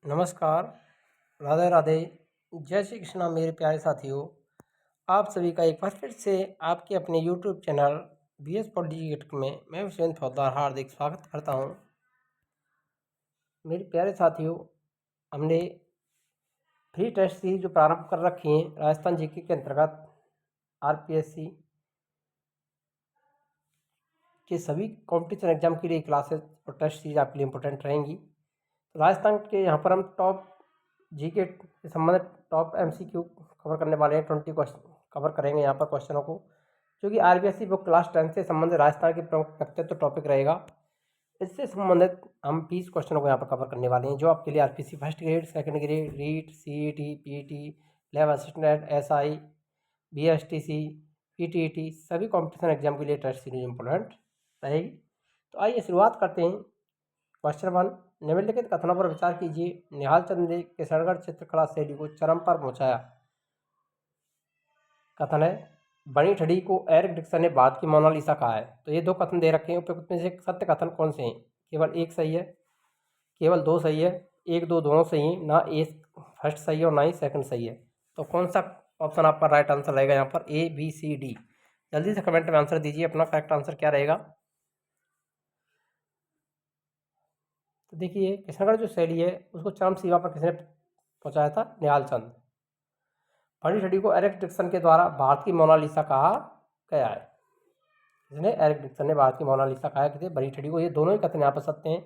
नमस्कार, राधे राधे, जय श्री कृष्णा मेरे प्यारे साथियों। आप सभी का एक बार फिर से आपके अपने यूट्यूब चैनल BS पॉलिटिकल में मैं विश्वेंद्र फौजदार हार्दिक स्वागत करता हूं। मेरे प्यारे साथियों, हमने फ्री टेस्ट सीरीज जो प्रारंभ कर रखी है राजस्थान जीके के अंतर्गत RPSC के सभी कॉम्पिटिशन एग्जाम के लिए क्लासेस और टेस्ट सीरीज आपके लिए इम्पोर्टेंट रहेंगी। तो राजस्थान के यहाँ पर हम टॉप जीके से संबंधित टॉप MCQ कवर करने वाले हैं। 20 क्वेश्चन कवर करेंगे यहाँ पर क्वेश्चनों को, जो कि RBSC बुक क्लास 10 से संबंधित राजस्थान के प्रमुख व्यक्तित्व टॉपिक रहेगा। इससे संबंधित हम 20 क्वेश्चनों को यहाँ पर कवर करने वाले हैं, जो आपके लिए RPSC first grade, second grade, REET, CET, PET, lab assistant, SI, BSTC, PTET सभी कॉम्पिटिशन एग्जाम के लिए टेस्ट सीरीज इंपॉर्टेंट रहेगी। तो आइए शुरुआत करते हैं। क्वेश्चन 1, निम्नलिखित कथनों पर विचार कीजिए। निहाल चंद ने किशनगढ़ चित्रकला शैली को चरम पर पहुंचाया। कथन है, बनी ठड़ी को एरिक डिक्सन ने भारत की मोनालिसा कहा है। तो ये दो कथन दे रखे हैं, उपयुक्त में से सत्य कथन कौन से हैं? केवल एक सही है, केवल दो सही है, एक दो दोनों सही है, ना एक फर्स्ट सही है और ना ही सेकंड सही है। तो कौन सा ऑप्शन आपका राइट आंसर रहेगा यहाँ पर? ABCD। जल्दी से कमेंट में आंसर दीजिए, अपना करेक्ट आंसर क्या रहेगा। तो देखिए, किशनगढ़ जो शैली है उसको चरम सीमा पर किसने पहुंचाया था? निहाल चंद। बनी ठड़ी को एरिक डिक्सन के द्वारा भारत की मोनालिसा कहा गया है। इसने एरिक डिक्सन ने भारत की मोनालिसा कहा है बनी ठड़ी को। ये दोनों ही कथन यहाँ पर सत्य हैं।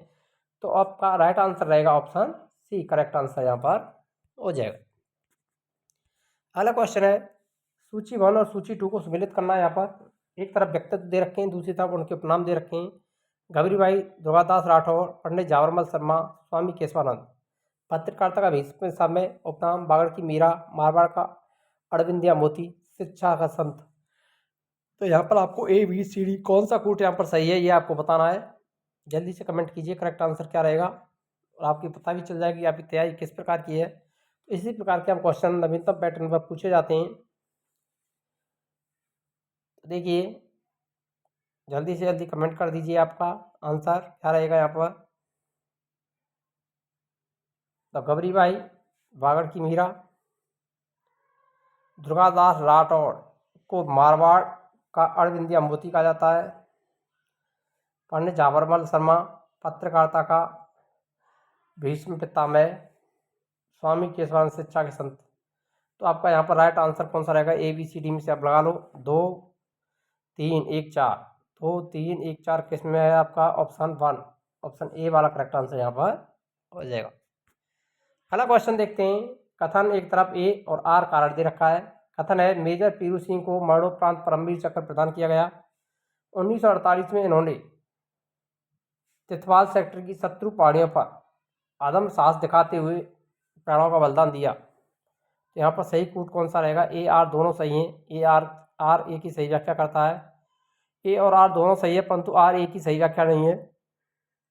तो आपका राइट आंसर रहेगा ऑप्शन C, करेक्ट आंसर यहाँ पर हो जाएगा। अगला क्वेश्चन है, सूची 1 और सूची 2 को सम्मिलित करना है। यहाँ पर एक तरफ व्यक्तित्व दे रखे हैं, दूसरी तरफ उनके उपनाम दे रखे हैं। गबरीबाई, दुर्गादास राठौर, पंडित जावरमल शर्मा, स्वामी केशवानंद। पत्रकारिता का भीष्म समय, उपनाम बागड़ की मीरा, मारवाड़ का अरविंदिया मोती, शिक्षा का संत। तो यहाँ पर आपको ABCD कौन सा कूट यहाँ पर सही है ये आपको बताना है। जल्दी से कमेंट कीजिए करेक्ट आंसर क्या रहेगा, और आपकी पता भी चल जाएगी आपकी तैयारी किस प्रकार की है। तो इसी प्रकार के हम क्वेश्चन नवीनतम पैटर्न पर पूछे जाते हैं। तो देखिए, जल्दी से जल्दी कमेंट कर दीजिए आपका आंसर क्या रहेगा यहाँ पर। तो गबरीबाई, बागड़ की मीरा, दुर्गादास राठौड़ को मारवाड़ का अरविंदिया मोती कहा जाता है। पंडित जावरमल शर्मा, पत्रकारिता का भीष्म पितामह, स्वामी केशवानंद शिक्षा के संत। तो आपका यहाँ पर राइट आंसर कौन सा रहेगा? ABCD में से आप लगा लो। 2 3 1 4, 2 3 1 4 किस में है आपका? ऑप्शन 1, ऑप्शन A वाला करेक्ट आंसर यहाँ पर हो जाएगा। अगला क्वेश्चन देखते हैं। कथन एक तरफ A और R कारण दे रखा है। कथन है, मेजर पीरू सिंह को मरणोपरांत परमवीर चक्र प्रदान किया गया। 1948 में इन्होंने तिथवाल सेक्टर की शत्रु पहाड़ियों पर आदम साहस दिखाते हुए प्राणों का बलिदान दिया। तो यहाँ पर सही कूट कौन सा रहेगा? A R दोनों सही हैं। R A की सही व्याख्या करता है। A और R दोनों सही है, परंतु R A की सही व्याख्या नहीं है।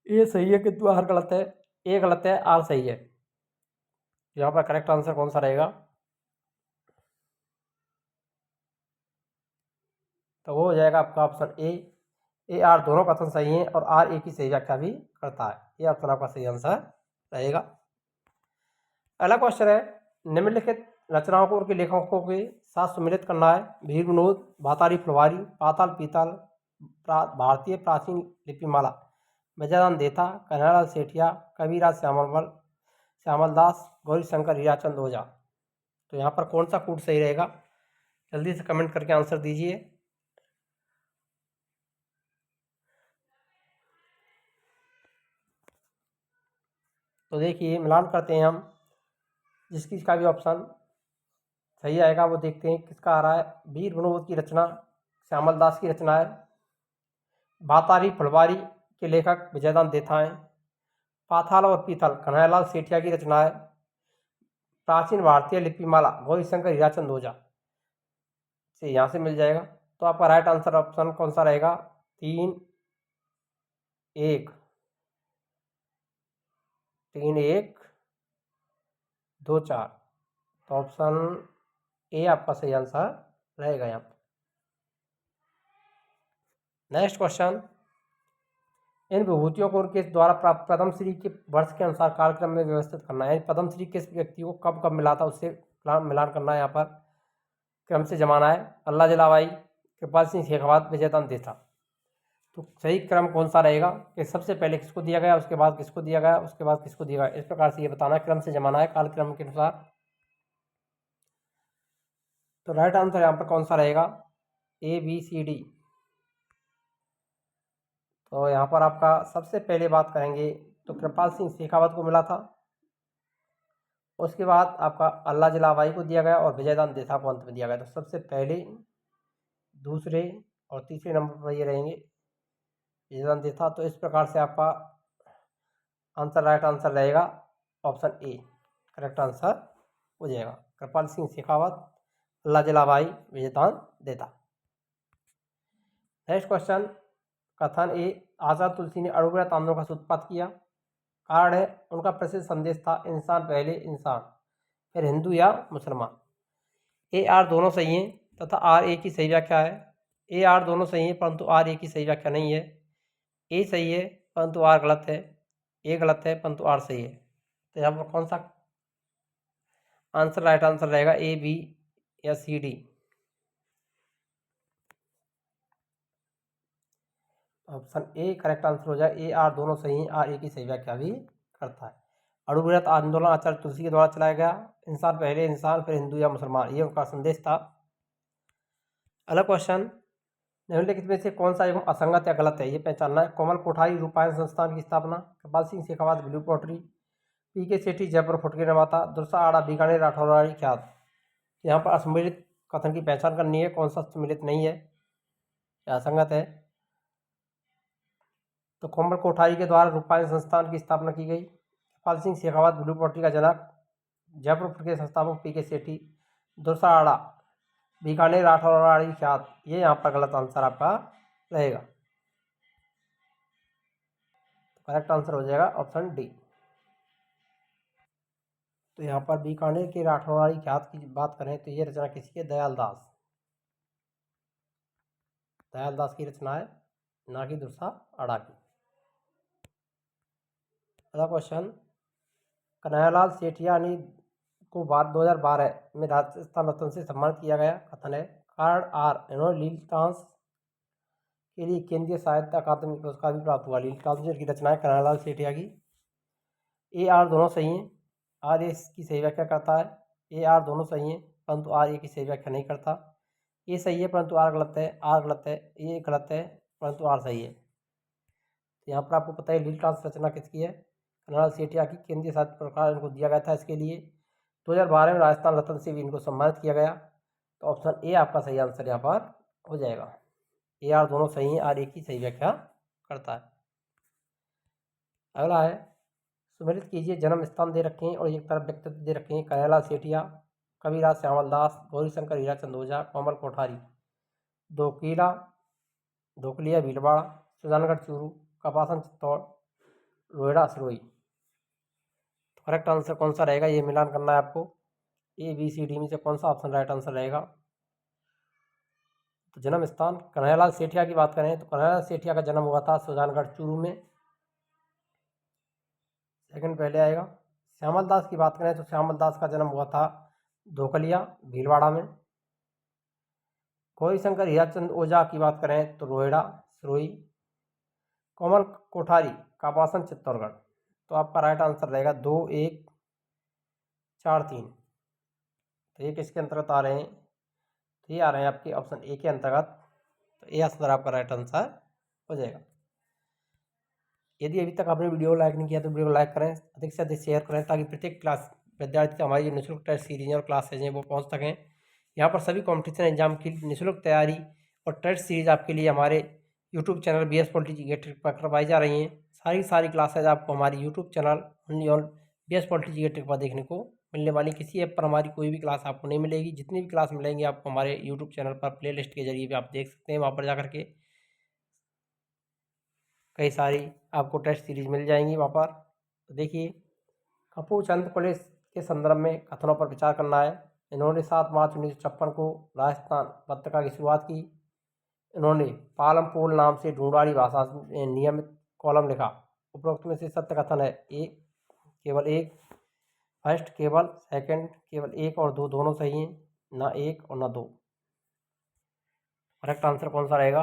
A सही है किंतु R गलत है। A गलत है, R सही है। यहाँ पर करेक्ट आंसर कौन सा रहेगा? तो वो हो जाएगा आपका ऑप्शन A R दोनों कथन सही हैं और R A की सही व्याख्या भी करता है। ये ऑप्शन आपका सही आंसर रहेगा। अगला क्वेश्चन है, निम्नलिखित रचनाओं को उनके लेखकों के साथ सम्मिलित करना है। भीर विनोद, भातारी फुलवारी, पाताल पीताल, भारतीय प्राचीन लिपिमाला, विजयदान देथा, कन्हैयालाल सेठिया, कबीरदास श्यामलदास, गौरीशंकर हीराचंद ओझा। तो यहाँ पर कौन सा कूट सही रहेगा? जल्दी से कमेंट करके आंसर दीजिए। तो देखिए, मिलान करते हैं हम, जिसका भी ऑप्शन सही आएगा वो देखते हैं किसका आ रहा है। वीर विनोद की रचना श्यामलदास की रचना है। भातारी फुलवारी के लेखक विजयदान देथा हैं। पाथाल और पीथल कन्हैयालाल सेठिया की रचना है। प्राचीन भारतीय लिपिमाला गौरीशंकर हीराचंद ओझा से यहाँ से मिल जाएगा। तो आपका राइट आंसर ऑप्शन कौन सा रहेगा? 3 1 3 1 2 4। तो ऑप्शन A आपका सही आंसर रहेगा यहाँ पर। नेक्स्ट क्वेश्चन, इन विभूतियों को उनके द्वारा प्राप्त पद्मश्री के वर्ष के अनुसार कार्यक्रम में व्यवस्थित करना है। पद्मश्री किस व्यक्ति को कब कब मिला था उससे मिलान करना है, यहाँ पर क्रम से जमाना है। अल्लाह जलावाई, कृपाल सिंह शेखावत, विजयदान देथा। तो सही क्रम कौन सा रहेगा कि सबसे पहले किसको दिया गया, उसके बाद किसको दिया गया, उसके बाद किसको दिया गया, इस प्रकार से ये बताना है, क्रम से जमाना है कालक्रम के अनुसार। तो राइट आंसर यहाँ पर कौन सा रहेगा, ABCD। तो यहाँ पर आपका सबसे पहले बात करेंगे तो कृपाल सिंह शेखावत को मिला था, उसके बाद आपका अल्लाह जलावाई को दिया गया और विजयदान देथा को अंत में दिया गया। तो सबसे पहले, दूसरे और तीसरे नंबर पर ये रहेंगे विजयदान देथा। तो इस प्रकार से आपका आंसर, राइट आंसर रहेगा ऑप्शन ए, करेक्ट आंसर हो जाएगा। कृपाल सिंह शेखावत, अल्लाह जलावाई, विजयदान देथा। नेक्स्ट क्वेश्चन, कथन ए, आचार्य तुलसी ने अणुव्रत आंदोलन का सूत्रपात किया। कारण है उनका प्रसिद्ध संदेश था इंसान पहले इंसान, फिर हिंदू या मुसलमान। ए आर दोनों सही हैं तथा आर ए की सही व्याख्या है। ए आर दोनों सही हैं परंतु आर ए की सही व्याख्या नहीं है। ए सही है परंतु आर गलत है। ए गलत है परंतु आर सही है। तो यहाँ पर कौन सा आंसर राइट आंसर रहेगा, ए, बी या C, D. Option A correct answer हो जाए। ए आर दोनों सही हैं, आर ए की सही व्याख्या भी करता है। अणुव्रत आंदोलन आचार्य तुलसी के द्वारा चलाया गया। इंसान पहले इंसान, फिर हिंदू या मुसलमान, ये उनका संदेश था। अगला क्वेश्चन, निम्नलिखित में से कौन सा एवं असंगत या गलत है, ये पहचानना है। कोमल कोठारी रूपायन संस्थान की स्थापना, Kripal Singh Shekhawat blue pottery, PK Sethi Jaipur फुटके निर्माता, दुर्सा आड़ा बीकानेर राठौराड़ी ख्यात। यहाँ पर असम्मिलित कथन की पहचान करनी है, कौन सा सम्मिलित नहीं है या असंगत है। तो कोमल कोठारी के द्वारा रूपायन संस्थान की स्थापना की गई। कृपाल सिंह शेखावत ब्लू पॉटरी का जनक, जयपुर फुटके संस्थापक PK सेठी, दुर्सा आड़ा बीकानेर राठौराड़ी ख्यात, ये यहाँ पर गलत आंसर आपका रहेगा। करेक्ट आंसर हो जाएगा ऑप्शन डी। तो यहाँ पर बीकानेर के राठौराड़ी ख्यात की बात करें तो ये रचना किसी है, दयाल दास। दयाल दास की रचना है, ना कि दुर्सा आड़ा की। अगला क्वेश्चन, कन्हैयालाल सेठिया ने को 2012 में राजस्थान रत्न से सम्मानित किया गया। कथन है, कारण आर, इन्होंने लीलकांश के लिए केंद्रीय साहित्य अकादमी पुरस्कार भी प्राप्त हुआ। लीलकांश की रचना है कन्हैयालाल सेठिया की। ए आर दोनों सही हैं, आर ए की सही व्याख्या करता है। ए आर दोनों सही हैं परंतु आर ए की सही व्याख्या नहीं करता। ए सही है परंतु आर गलत है, आर गलत है, ए गलत है परंतु आर सही है। तो यहाँ पर आपको पता है लीलकांश रचना किसकी है, कन्हैयालाल सेठिया की। केंद्रीय साहित्य पुरस्कार इनको दिया गया था इसके लिए। 2012 में राजस्थान रत्न से भी इनको सम्मानित किया गया। तो ऑप्शन ए आपका सही आंसर यहाँ पर हो जाएगा। ए आर दोनों सही हैं, आर ए की सही व्याख्या करता है। अगला है, सुमेलित कीजिए, जन्म स्थान दे रखे हैं और एक तरफ व्यक्तित्व दे रखे हैं। कन्हैयालाल सेठिया, कबीरदास श्यामल दास, गौरीशंकर हीराचंद ओझा, कोमल कोठारी। दोकीला, धोकलिया भीलवाड़ा, सुजानगढ़ चूरू, कपासन चित्तौड़, रोहिड़ा सिरोही। करेक्ट आंसर कौन सा रहेगा, ये मिलान करना है आपको। ABCD में से कौन सा ऑप्शन राइट आंसर रहेगा। तो जन्म स्थान कन्हैयालाल सेठिया की बात करें तो कन्हैयालाल सेठिया का जन्म हुआ था सुजानगढ़ चूरू में, सेकंड पहले आएगा। श्यामल दास की बात करें तो श्यामल दास का जन्म हुआ था धोकलिया भीलवाड़ा में। गौरीशंकर हीराचंद ओझा की बात करें तो रोहिड़ा सिरोही। कोमल कोठारी कापासन चित्तौड़गढ़। तो आपका राइट आंसर रहेगा 2, 1, 4, 3। तो ये किसके अंतर्गत आ रहे हैं, तो ये आ रहे हैं आपके ऑप्शन ए के अंतर्गत। तो ए आंसर आपका राइट आंसर हो जाएगा। यदि अभी तक आपने वीडियो को लाइक नहीं किया तो वीडियो को लाइक करें, अधिक से अधिक शेयर करें ताकि प्रत्येक क्लास विद्यार्थी को हमारी जो निःशुल्क टेस्ट सीरीज और क्लासेज हैं वो पहुंच सकें। यहाँ पर सभी कॉम्पिटिशन एग्जाम की निःशुल्क तैयारी और टेस्ट सीरीज आपके लिए हमारे यूट्यूब चैनल BS पॉलिटी पर करवाई जा रही हैं। सारी क्लासेज आपको हमारी YouTube channel only on BS polity पर देखने को मिलने वाली। किसी ऐप पर हमारी कोई भी क्लास आपको नहीं मिलेगी। जितनी भी क्लास मिलेंगी आपको हमारे यूट्यूब चैनल पर प्लेलिस्ट के जरिए भी आप देख सकते हैं। वहाँ पर जाकर के कई सारी आपको टेस्ट सीरीज मिल जाएंगी वहाँ पर। तो देखिए, कपूर चंद पुलिस के संदर्भ में कथनों पर विचार करना है। इन्होंने 7 मार्च 1956 को राजस्थान पत्रिका की शुरुआत की। इन्होंने पालम पोल नाम से ढूंढाड़ी भाषा में नियमित कॉलम लिखा। उपरोक्त में से सत्य कथन है। ए केवल एक, फर्स्ट केवल, सेकंड केवल एक और दो दोनों सही हैं, ना एक और ना दो। करेक्ट आंसर कौन सा रहेगा?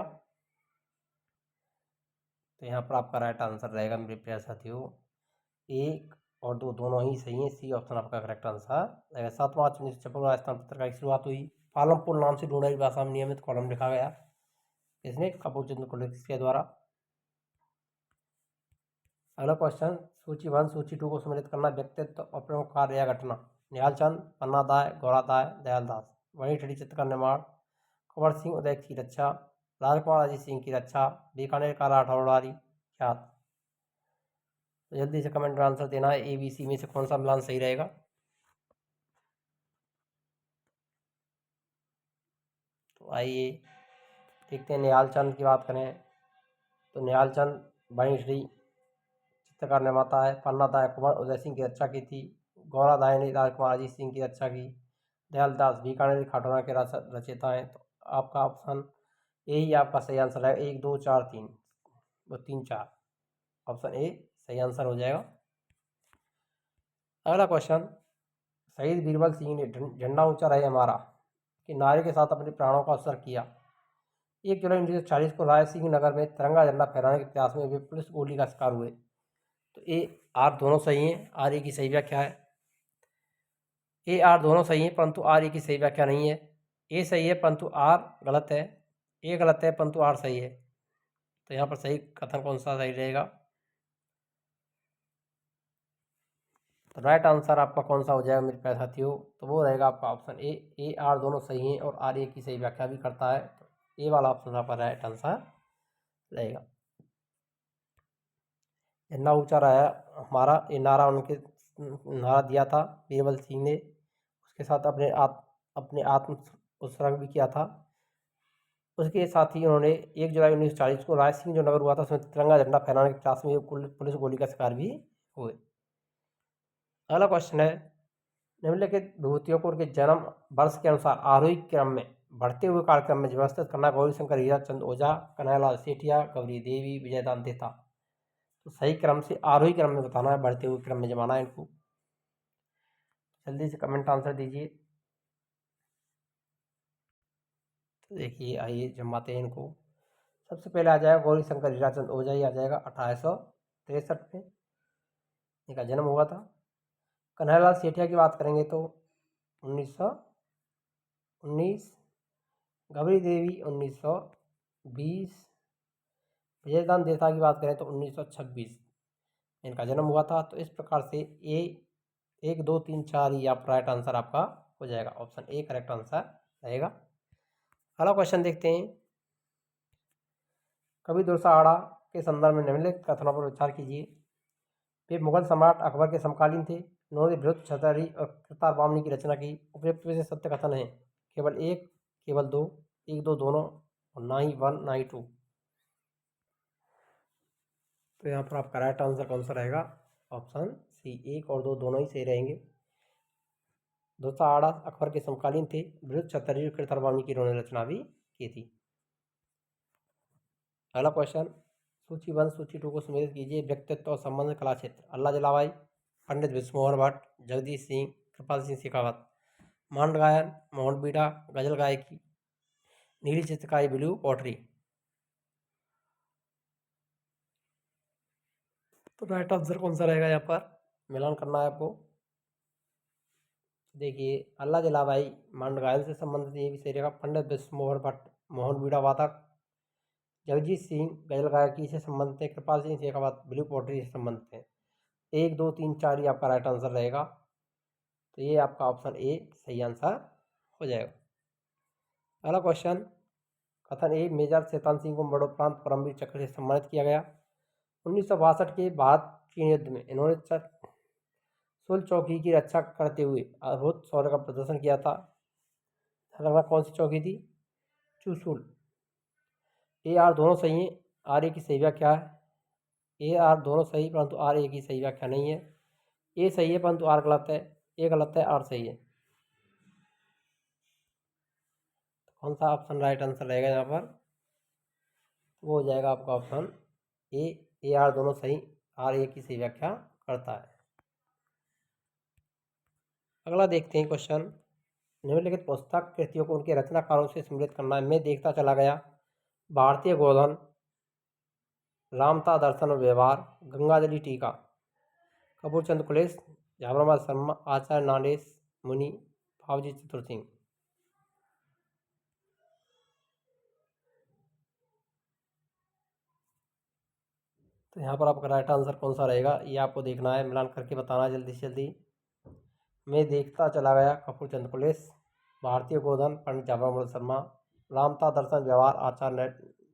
तो यहाँ पर आपका राइट आंसर रहेगा मेरे प्यारे साथियों, एक और दो दोनों ही सही हैं। सी ऑप्शन आपका करेक्ट आंसर रहेगा। 7 मार्च 1956 राजस्थान पत्रकार की शुरुआत हुई। पालमपुर नाम से ढूंढाई भाषा में नियमित कॉलम लिखा गया। इसने कपूर चंद्र कोल्हट के द्वारा। अगला क्वेश्चन, सूची 1 सूची 2 को सम्मिलित करना। व्यक्तित्व और प्रमुख कार्य या घटना। निहाल चंद, पन्ना दाय, गौरा दाय, दयाल दास। वही ठड़ी चित्र का निर्माण। कुंवर सिंह उदय की रक्षा। राजकुमार अजीत सिंह की रक्षा। बीकानेर का राठौड़ारी ख्यात। तो जल्दी से कमेंट में आंसर देना है। ABC में से कौन सा मिलान सही रहेगा? तो आइए देखते हैं। निहाल चंद की बात करें तो निहाल चंद वाणिश्री चित्रकार निर्माता है। पन्ना दाय कुंवर उदय सिंह की रक्षा की थी। गौरा दाय ने राजकुमार अजीत सिंह की रक्षा की। दयाल दास बीकानेर खाटौरा के रचयिता हैं। तो आपका ऑप्शन यही आपका सही आंसर है। 1 2 4 3, वो 3 4, ऑप्शन ए सही आंसर हो जाएगा। अगला क्वेश्चन, शहीद बीरबल सिंह ने झंडा ऊंचा रहे हमारा कि नारे के साथ अपने प्राणों का उत्सर्ग किया। 1 जुलाई 1940 को राय सिंह नगर में तिरंगा झंडा फहराने के प्रयास में वे पुलिस गोली का शिकार हुए। तो ए आर दोनों सही हैं। आर ए की सही व्याख्या है। ए आर दोनों सही हैं परंतु आर ए की सही व्याख्या नहीं है। ए सही है परंतु आर गलत है। ए गलत है परंतु आर सही है। तो यहाँ पर सही कथन कौन सा सही रहेगा? तो राइट आंसर आपका कौन सा हो जाएगा मेरे प्यारे साथियों? तो वो रहेगा आपका ऑप्शन ए आर दोनों सही हैं और आर ए की सही व्याख्या भी करता है। तो ए वाला ऑप्शन आपका राइट आंसर रहेगा। झंडा ऊंचा रहा हमारा, ये नारा उनके नारा दिया था बीरबल सिंह ने। उसके साथ अपने आत्म उत्सर्ग भी किया था। उसके साथ ही उन्होंने 1 जुलाई 1940 को राय सिंह जो नगर हुआ था उसमें तिरंगा झंडा फहराने के प्रयास में पुलिस गोली का शिकार भी हुए। अगला क्वेश्चन है, निम्नलिखित विभूतियों को उनके जन्म वर्ष के अनुसार आरोही क्रम में बढ़ते हुए कार्यक्रम में व्यवस्थित करना। गौरीशंकर हीराचंद ओझा, कन्हैयालाल सेठिया, गौरी देवी, विजयदान देता। तो सही क्रम से आरोही क्रम में बताना है, बढ़ते हुए क्रम में जमाना है इनको। जल्दी से कमेंट आंसर दीजिए। तो देखिए आइए जमाते हैं इनको। सबसे पहले आ जाएगा गौरीशंकर हीराचंद ओझा, ही आ जाएगा 1863 में इनका जन्म हुआ था। कन्हैयालाल सेठिया की बात करेंगे तो 1919। गौरी देवी 1920। विजयदान देता की बात करें तो 1926 इनका जन्म हुआ था। तो इस प्रकार से ए 1 2 3 4 ही आप राइट आंसर आपका हो जाएगा। ऑप्शन ए करेक्ट आंसर रहेगा। अगला क्वेश्चन देखते हैं। कवि दुर्सा आड़ा के संदर्भ में निम्नलिखित कथनों पर विचार कीजिए। वे मुगल सम्राट अकबर के समकालीन थे। उन्होंने बृहत छतरी और कृतार बामनी की रचना की। उपयुक्त में से सत्य कथन है। केवल एक, केवल दो, 1 2 दोनों, और ना ही 1 ना ही 2। तो यहाँ पर आपका राइट आंसर कौन सा रहेगा? ऑप्शन सी, 1 और 2 दोनों ही सही रहेंगे। दुर्सा आड़ा अकबर के समकालीन थे। बृहत छतरी और कृतार बामनी की इन्होंने रचना भी की थी। अगला क्वेश्चन, सूची 1 सूची 2 को सम्मिलित कीजिए। व्यक्तित्व और संबंध कला क्षेत्र। अल्लाह जलाबाई, पंडित विश्वमोहन भट्ट, जगदीश सिंह, कृपाल सिंह शेखावत। मांड गायन, मोहन बीड़ा, गजल गायकी, नीली चित्रकारी, ब्लू पॉटरी। तो राइट आंसर कौन सा रहेगा? यहाँ पर मिलान करना है आपको। देखिए अल्लाह जलाबाई मांड गायन से संबंधित, ये भी सही रहेगा। पंडित विश्वमोहन भट्ट मोहन बीड़ा वादक। जगजीत सिंह गजल गायकी से संबंधित है। कृपाल सिंह शेखावत ब्लू पॉटरी से संबंधित है। 1 2 3 4 ही आपका राइट आंसर रहेगा। तो ये आपका ऑप्शन ए सही आंसर हो जाएगा। अगला क्वेश्चन, कथन ए मेजर शैतान सिंह को मरणोपरांत परमवीर चक्र से सम्मानित किया गया। 1962 के भारत चीन युद्ध में इन्होंने सुल चौकी की रक्षा करते हुए अद्भुत शौर्य का प्रदर्शन किया था। कौन सी चौकी थी? चुशुल। ए आर दोनों सही हैं। आर ए की सही व्याख्या है। ए आर दोनों सही परंतु आर ए की सही व्याख्या नहीं है। ए सही है परंतु आर गलत है। ए गलत है, आर सही है। कौन सा ऑप्शन राइट आंसर रहेगा यहाँ पर? वो हो जाएगा आपका ऑप्शन ए ए आर दोनों सही, आर ए की सही व्याख्या करता है। अगला देखते हैं क्वेश्चन। निम्नलिखित पुस्तक कृतियों को उनके रचनाकारों से सम्मिलित करना है। मैं देखता चला गया, भारतीय गोधन, रामता दर्शन और व्यवहार, गंगाजली टीका, कपूर चंद कुलेश, झाबराबाद शर्मा, आचार्य नानेश मुनि, भावजी चतुर सिंह। तो यहाँ पर आपका राइट आंसर कौन सा रहेगा ये आपको देखना है, मिलान करके बताना है जल्दी से जल्दी। मैं देखता चला गया, कपूर चंद कुलेश, भारतीय गोधन, पंडित झाबराबाद शर्मा, रामता दर्शन व्यवहार, आचार्य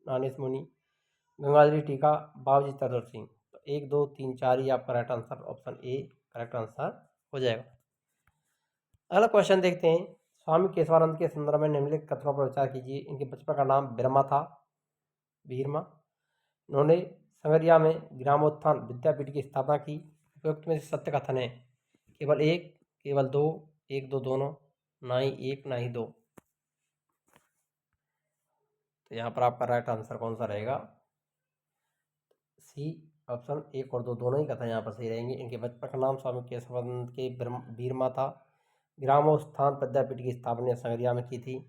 नानेश मुनि, गंगाजली टीका, भावजी चतुर सिंह। तो 1 2 3 4 ही आपका right answer option A correct answer हो जाएगा। अगला क्वेश्चन देखते हैं। स्वामी केशवानंद के संदर्भ में निम्नलिखित कथनों पर विचार कीजिए। इनके बचपन का नाम बिरमा था, बीरमा। इन्होंने संगरिया में ग्रामोत्थान विद्यापीठ की स्थापना की। उपयुक्त में से सत्य कथन है केवल एक, केवल दो, एक दो दोनों, ना ही एक ना ही दो। तो यहाँ पर आपका राइट आंसर कौन सा रहेगा? सी ऑप्शन, एक और दो दोनों ही कथन यहाँ पर सही रहेंगे। इनके बचपन का नाम स्वामी केशवानंद के बीरमा था। ग्रामोत्थान विद्यापीठ की स्थापना संगरिया में की थी।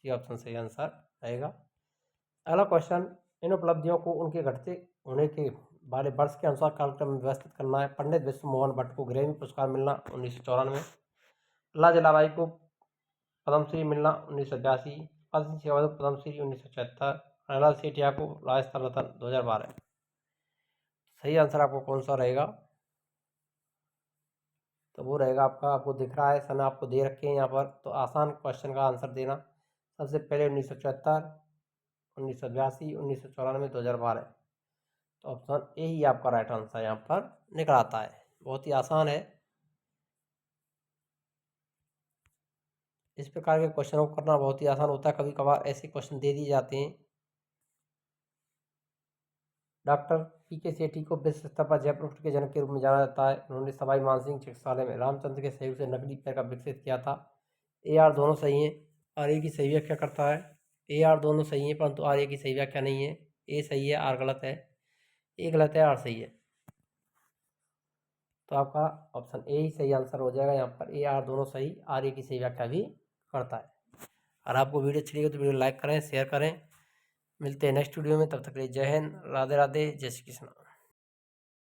सी ऑप्शन सही आंसर रहेगा। अगला क्वेश्चन। इन उपलब्धियों को उनके घटते होने के वाले वर्ष के अनुसार कार्यक्रम में व्यवस्थित करना है। पंडित विश्व मोहन भट्ट को ग्रैमी पुरस्कार मिलना 1994, लाला जलाबाई को पद्मश्री मिलना 1982, पद्म सिंह पद्मश्री 1976, अनिलाल सेठिया को राजस्थान रत्न 2012। सही आंसर आपको कौन सा रहेगा? तो वो रहेगा आपका, आपको दिख रहा है सन आपको दे रखे हैं यहाँ पर, तो आसान क्वेश्चन का आंसर देना। सबसे पहले 1974, 1982, 1994, 2012। तो ऑप्शन ए ही आपका राइट आंसर यहाँ पर निकल आता है। बहुत ही आसान है। इस प्रकार के क्वेश्चनों को करना बहुत ही आसान होता है। कभी कभार ऐसे क्वेश्चन दे दिए जाते हैं। डॉक्टर पीके सेठी को विश्व स्तर पर जयपुर के जनक के रूप में जाना जाता है। उन्होंने सवाई मानसिंह चिकित्सालय में रामचंद्र के सहयोग से नकली पैर का विकसित किया था। ए आर दोनों सही हैं, आर ए की सही व्याख्या करता है। ए आर दोनों सही हैं परंतु आर ए की सही व्याख्या नहीं है। ए सही है, आर गलत है। ए गलत है, आर सही है। तो आपका ऑप्शन ए ही सही आंसर हो जाएगा। यहाँ पर ए आर दोनों सही, आर ए की सही व्याख्या भी करता है। और आपको वीडियो अच्छी लगी तो वीडियो लाइक करें, शेयर करें। मिलते हैं नेक्स्ट वीडियो में, तब तक के लिए जय हिंद, राधे राधे, जय श्री कृष्ण।